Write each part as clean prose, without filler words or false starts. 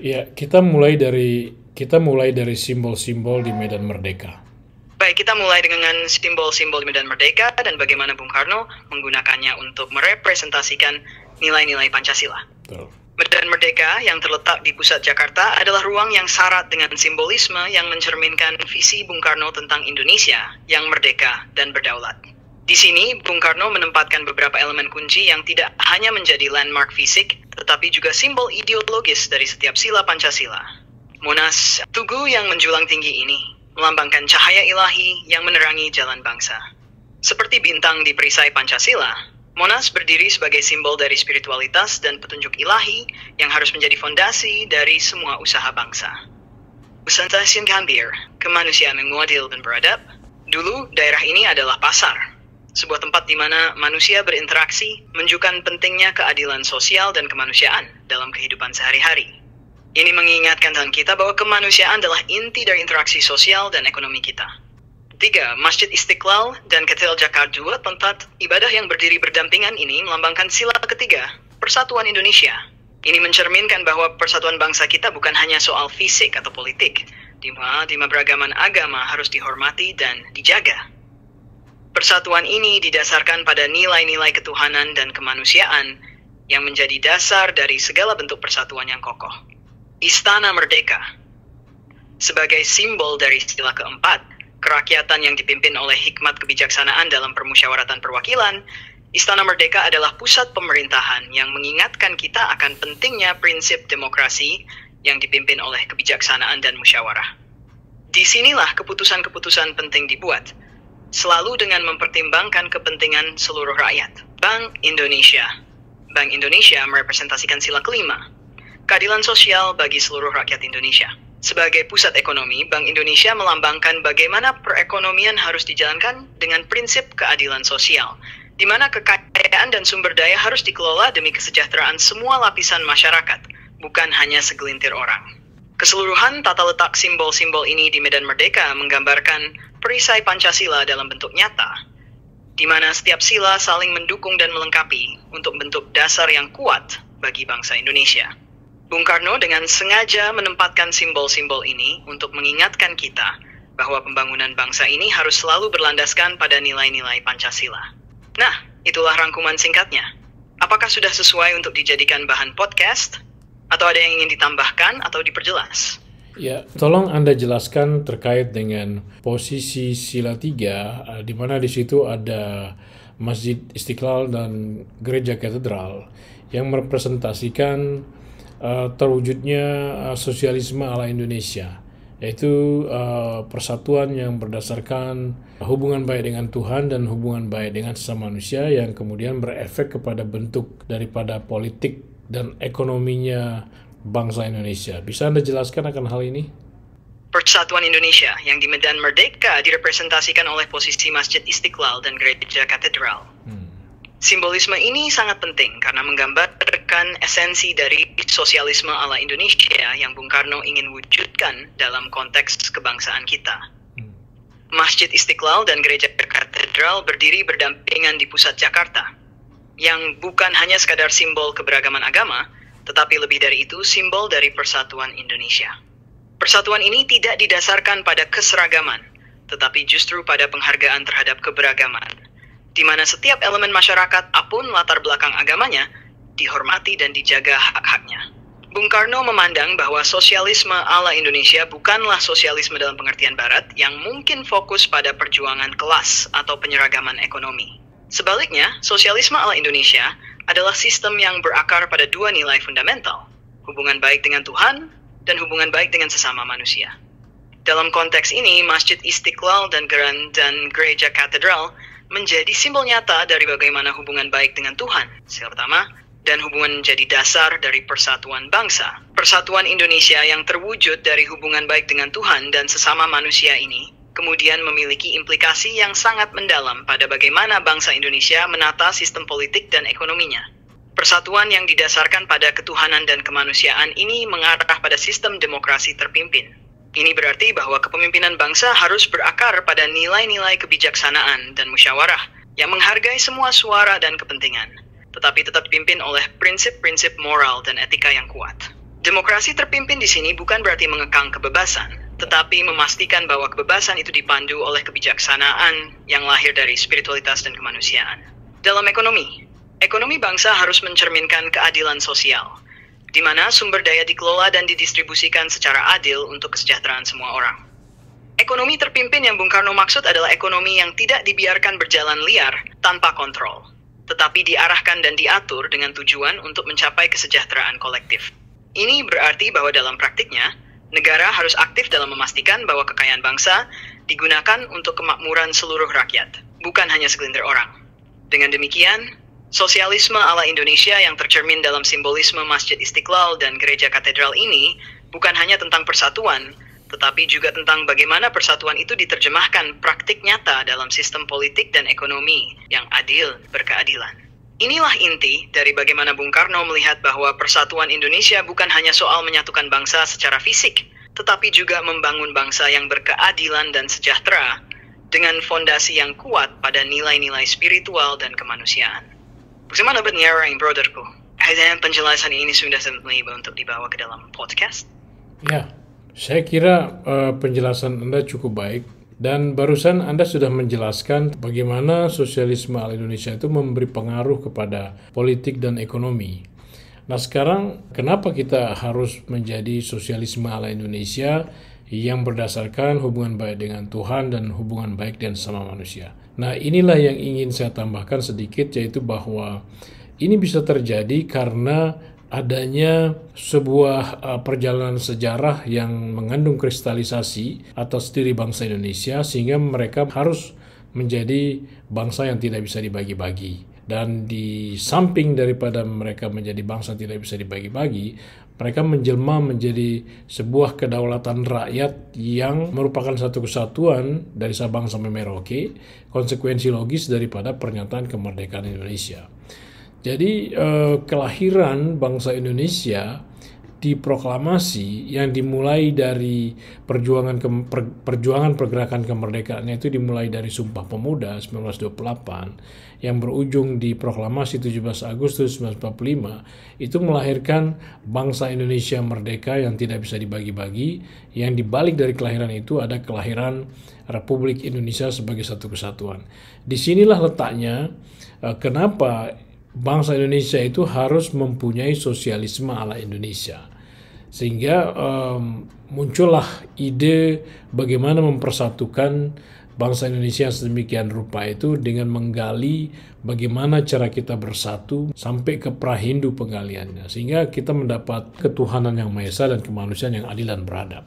Ya, kita mulai dari simbol-simbol di Medan Merdeka. Baik, kita mulai dengan simbol-simbol di Medan Merdeka dan bagaimana Bung Karno menggunakannya untuk merepresentasikan nilai-nilai Pancasila. Betul. Medan Merdeka yang terletak di pusat Jakarta adalah ruang yang syarat dengan simbolisme yang mencerminkan visi Bung Karno tentang Indonesia yang merdeka dan berdaulat. Di sini, Bung Karno menempatkan beberapa elemen kunci yang tidak hanya menjadi landmark fisik, tetapi juga simbol ideologis dari setiap sila Pancasila. Monas, tugu yang menjulang tinggi ini, melambangkan cahaya ilahi yang menerangi jalan bangsa. Seperti bintang di perisai Pancasila, Monas berdiri sebagai simbol dari spiritualitas dan petunjuk ilahi yang harus menjadi fondasi dari semua usaha bangsa. Stasiun Gambir, kemanusiaan yang muadil dan beradab. Dulu, daerah ini adalah pasar. Sebuah tempat di mana manusia berinteraksi, menunjukkan pentingnya keadilan sosial dan kemanusiaan dalam kehidupan sehari-hari. Ini mengingatkan kita bahwa kemanusiaan adalah inti dari interaksi sosial dan ekonomi kita. 3. Masjid Istiqlal dan Katedral Jakarta II, tempat ibadah yang berdiri berdampingan ini melambangkan sila ketiga, persatuan Indonesia. Ini mencerminkan bahwa persatuan bangsa kita bukan hanya soal fisik atau politik, di mana beragaman agama harus dihormati dan dijaga. Persatuan ini didasarkan pada nilai-nilai ketuhanan dan kemanusiaan yang menjadi dasar dari segala bentuk persatuan yang kokoh. Istana Merdeka. Sebagai simbol dari sila keempat, kerakyatan yang dipimpin oleh hikmat kebijaksanaan dalam permusyawaratan perwakilan, Istana Merdeka adalah pusat pemerintahan yang mengingatkan kita akan pentingnya prinsip demokrasi yang dipimpin oleh kebijaksanaan dan musyawarah. Disinilah keputusan-keputusan penting dibuat, selalu dengan mempertimbangkan kepentingan seluruh rakyat. Bank Indonesia. Bank Indonesia merepresentasikan sila kelima, keadilan sosial bagi seluruh rakyat Indonesia. Sebagai pusat ekonomi, Bank Indonesia melambangkan bagaimana perekonomian harus dijalankan dengan prinsip keadilan sosial, di mana kekayaan dan sumber daya harus dikelola demi kesejahteraan semua lapisan masyarakat, bukan hanya segelintir orang. Keseluruhan tata letak simbol-simbol ini di Medan Merdeka menggambarkan perisai Pancasila dalam bentuk nyata, di mana setiap sila saling mendukung dan melengkapi untuk bentuk dasar yang kuat bagi bangsa Indonesia. Bung Karno dengan sengaja menempatkan simbol-simbol ini untuk mengingatkan kita bahwa pembangunan bangsa ini harus selalu berlandaskan pada nilai-nilai Pancasila. Nah, itulah rangkuman singkatnya. Apakah sudah sesuai untuk dijadikan bahan podcast? Atau ada yang ingin ditambahkan atau diperjelas? Ya, tolong Anda jelaskan terkait dengan posisi sila 3, di mana di situ ada Masjid Istiqlal dan Gereja Katedral yang merepresentasikan terwujudnya sosialisme ala Indonesia, yaitu persatuan yang berdasarkan hubungan baik dengan Tuhan dan hubungan baik dengan sesama manusia yang kemudian berefek kepada bentuk daripada politik dan ekonominya bangsa Indonesia. Bisa Anda jelaskan akan hal ini? Persatuan Indonesia yang di Medan Merdeka direpresentasikan oleh posisi Masjid Istiqlal dan Gereja Katedral. Simbolisme ini sangat penting karena menggambarkan esensi dari sosialisme ala Indonesia yang Bung Karno ingin wujudkan dalam konteks kebangsaan kita. Masjid Istiqlal dan Gereja Katedral berdiri berdampingan di pusat Jakarta, yang bukan hanya sekadar simbol keberagaman agama, tetapi lebih dari itu simbol dari persatuan Indonesia. Persatuan ini tidak didasarkan pada keseragaman, tetapi justru pada penghargaan terhadap keberagaman, di mana setiap elemen masyarakat apapun latar belakang agamanya dihormati dan dijaga hak-haknya. Bung Karno memandang bahwa sosialisme ala Indonesia bukanlah sosialisme dalam pengertian Barat yang mungkin fokus pada perjuangan kelas atau penyeragaman ekonomi. Sebaliknya, sosialisme ala Indonesia adalah sistem yang berakar pada dua nilai fundamental, hubungan baik dengan Tuhan dan hubungan baik dengan sesama manusia. Dalam konteks ini, Masjid Istiqlal dan Gereja Katedral menjadi simbol nyata dari bagaimana hubungan baik dengan Tuhan, sila pertama, dan hubungan menjadi dasar dari persatuan bangsa. Persatuan Indonesia yang terwujud dari hubungan baik dengan Tuhan dan sesama manusia ini kemudian memiliki implikasi yang sangat mendalam pada bagaimana bangsa Indonesia menata sistem politik dan ekonominya. Persatuan yang didasarkan pada ketuhanan dan kemanusiaan ini mengarah pada sistem demokrasi terpimpin. Ini berarti bahwa kepemimpinan bangsa harus berakar pada nilai-nilai kebijaksanaan dan musyawarah yang menghargai semua suara dan kepentingan, tetapi tetap dipimpin oleh prinsip-prinsip moral dan etika yang kuat. Demokrasi terpimpin di sini bukan berarti mengekang kebebasan, tetapi memastikan bahwa kebebasan itu dipandu oleh kebijaksanaan yang lahir dari spiritualitas dan kemanusiaan. Dalam ekonomi bangsa harus mencerminkan keadilan sosial, di mana sumber daya dikelola dan didistribusikan secara adil untuk kesejahteraan semua orang. Ekonomi terpimpin yang Bung Karno maksud adalah ekonomi yang tidak dibiarkan berjalan liar tanpa kontrol, tetapi diarahkan dan diatur dengan tujuan untuk mencapai kesejahteraan kolektif. Ini berarti bahwa dalam praktiknya, negara harus aktif dalam memastikan bahwa kekayaan bangsa digunakan untuk kemakmuran seluruh rakyat, bukan hanya segelintir orang. Dengan demikian, sosialisme ala Indonesia yang tercermin dalam simbolisme Masjid Istiqlal dan Gereja Katedral ini bukan hanya tentang persatuan, tetapi juga tentang bagaimana persatuan itu diterjemahkan praktik nyata dalam sistem politik dan ekonomi yang adil berkeadilan. Inilah inti dari bagaimana Bung Karno melihat bahwa persatuan Indonesia bukan hanya soal menyatukan bangsa secara fisik, tetapi juga membangun bangsa yang berkeadilan dan sejahtera dengan fondasi yang kuat pada nilai-nilai spiritual dan kemanusiaan. Bagaimana benar brotherku? Ada penjelasan ini sudah sempat untuk dibawa ke dalam podcast? Ya, saya kira penjelasan Anda cukup baik. Dan barusan Anda sudah menjelaskan bagaimana sosialisme ala Indonesia itu memberi pengaruh kepada politik dan ekonomi. Nah sekarang kenapa kita harus menjadi sosialisme ala Indonesia yang berdasarkan hubungan baik dengan Tuhan dan hubungan baik dengan sesama manusia? Nah inilah yang ingin saya tambahkan sedikit, yaitu bahwa ini bisa terjadi karena adanya sebuah perjalanan sejarah yang mengandung kristalisasi atas diri bangsa Indonesia, sehingga mereka harus menjadi bangsa yang tidak bisa dibagi-bagi. Dan di samping daripada mereka menjadi bangsa yang tidak bisa dibagi-bagi, mereka menjelma menjadi sebuah kedaulatan rakyat yang merupakan satu kesatuan dari Sabang sampai Merauke, konsekuensi logis daripada pernyataan kemerdekaan Indonesia. Jadi kelahiran bangsa Indonesia diproklamasi yang dimulai dari perjuangan pergerakan kemerdekaannya itu dimulai dari Sumpah Pemuda 1928 yang berujung di proklamasi 17 Agustus 1945, itu melahirkan bangsa Indonesia merdeka yang tidak bisa dibagi-bagi, yang dibalik dari kelahiran itu ada kelahiran Republik Indonesia sebagai satu kesatuan. Disinilah letaknya kenapa bangsa Indonesia itu harus mempunyai sosialisme ala Indonesia. Sehingga muncullah ide bagaimana mempersatukan bangsa Indonesia sedemikian rupa itu dengan menggali bagaimana cara kita bersatu sampai ke prahindu penggaliannya. Sehingga kita mendapat ketuhanan yang Maha Esa dan kemanusiaan yang adil dan beradab.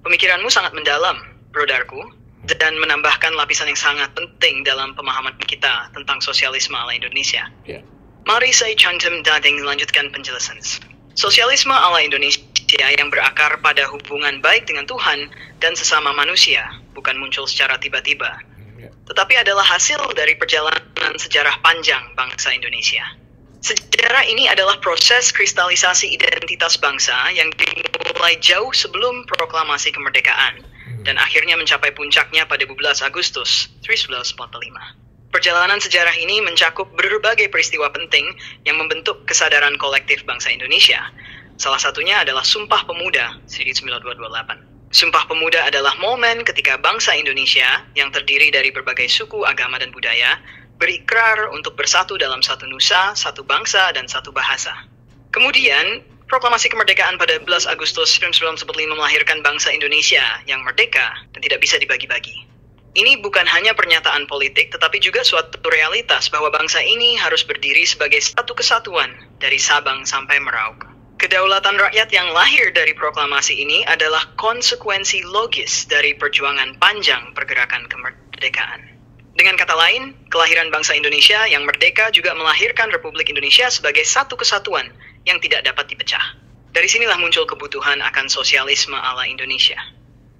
Pemikiranmu sangat mendalam, brodarku, dan menambahkan lapisan yang sangat penting dalam pemahaman kita tentang sosialisme ala Indonesia. Ya. Mari saya cantum dadeng melanjutkan penjelasan. Sosialisme ala Indonesia yang berakar pada hubungan baik dengan Tuhan dan sesama manusia bukan muncul secara tiba-tiba, tetapi adalah hasil dari perjalanan sejarah panjang bangsa Indonesia. Sejarah ini adalah proses kristalisasi identitas bangsa yang dimulai jauh sebelum proklamasi kemerdekaan dan akhirnya mencapai puncaknya pada 12 Agustus 1945. Perjalanan sejarah ini mencakup berbagai peristiwa penting yang membentuk kesadaran kolektif bangsa Indonesia. Salah satunya adalah Sumpah Pemuda 1928. Sumpah Pemuda adalah momen ketika bangsa Indonesia yang terdiri dari berbagai suku, agama, dan budaya berikrar untuk bersatu dalam satu nusa, satu bangsa, dan satu bahasa. Kemudian, proklamasi kemerdekaan pada 11 Agustus 1945 melahirkan bangsa Indonesia yang merdeka dan tidak bisa dibagi-bagi. Ini bukan hanya pernyataan politik, tetapi juga suatu realitas bahwa bangsa ini harus berdiri sebagai satu kesatuan dari Sabang sampai Merauke. Kedaulatan rakyat yang lahir dari proklamasi ini adalah konsekuensi logis dari perjuangan panjang pergerakan kemerdekaan. Dengan kata lain, kelahiran bangsa Indonesia yang merdeka juga melahirkan Republik Indonesia sebagai satu kesatuan yang tidak dapat dipecah. Dari sinilah muncul kebutuhan akan sosialisme ala Indonesia.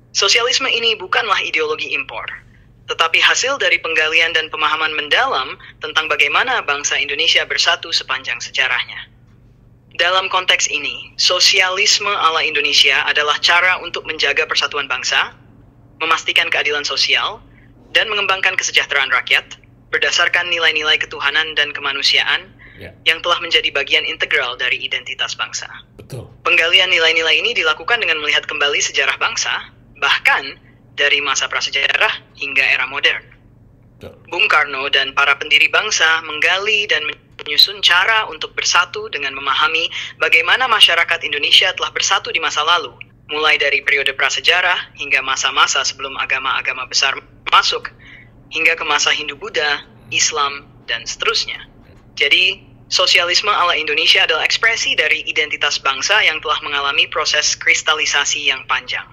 Sosialisme ini bukanlah ideologi impor, tetapi hasil dari penggalian dan pemahaman mendalam tentang bagaimana bangsa Indonesia bersatu sepanjang sejarahnya. Dalam konteks ini, sosialisme ala Indonesia adalah cara untuk menjaga persatuan bangsa, memastikan keadilan sosial, dan mengembangkan kesejahteraan rakyat berdasarkan nilai-nilai ketuhanan dan kemanusiaan yang telah menjadi bagian integral dari identitas bangsa. Betul. Penggalian nilai-nilai ini dilakukan dengan melihat kembali sejarah bangsa, bahkan dari masa prasejarah hingga era modern. Betul. Bung Karno dan para pendiri bangsa menggali dan menyusun cara untuk bersatu dengan memahami bagaimana masyarakat Indonesia telah bersatu di masa lalu, mulai dari periode prasejarah hingga masa-masa sebelum agama-agama besar masuk, hingga ke masa Hindu-Buddha, Islam, dan seterusnya. Jadi, sosialisme ala Indonesia adalah ekspresi dari identitas bangsa yang telah mengalami proses kristalisasi yang panjang.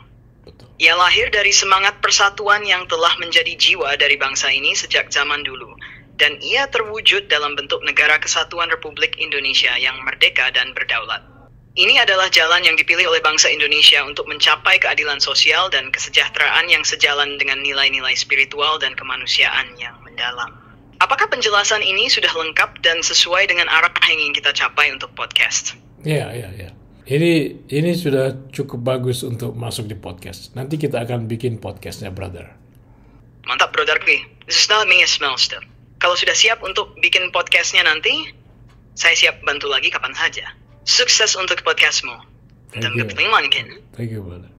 Betul. Ia lahir dari semangat persatuan yang telah menjadi jiwa dari bangsa ini sejak zaman dulu, dan ia terwujud dalam bentuk Negara Kesatuan Republik Indonesia yang merdeka dan berdaulat. Ini adalah jalan yang dipilih oleh bangsa Indonesia untuk mencapai keadilan sosial dan kesejahteraan yang sejalan dengan nilai-nilai spiritual dan kemanusiaan yang mendalam. Apakah penjelasan ini sudah lengkap dan sesuai dengan arah yang ingin kita capai untuk podcast? Ya. Ini sudah cukup bagus untuk masuk di podcast. Nanti kita akan bikin podcastnya, brother. Mantap, brother Kwi. This is not me a smell stuff. Kalau sudah siap untuk bikin podcastnya nanti, saya siap bantu lagi kapan saja. Sukses untuk podcastmu. Dan Thank you. kepentingan. Thank you, brother.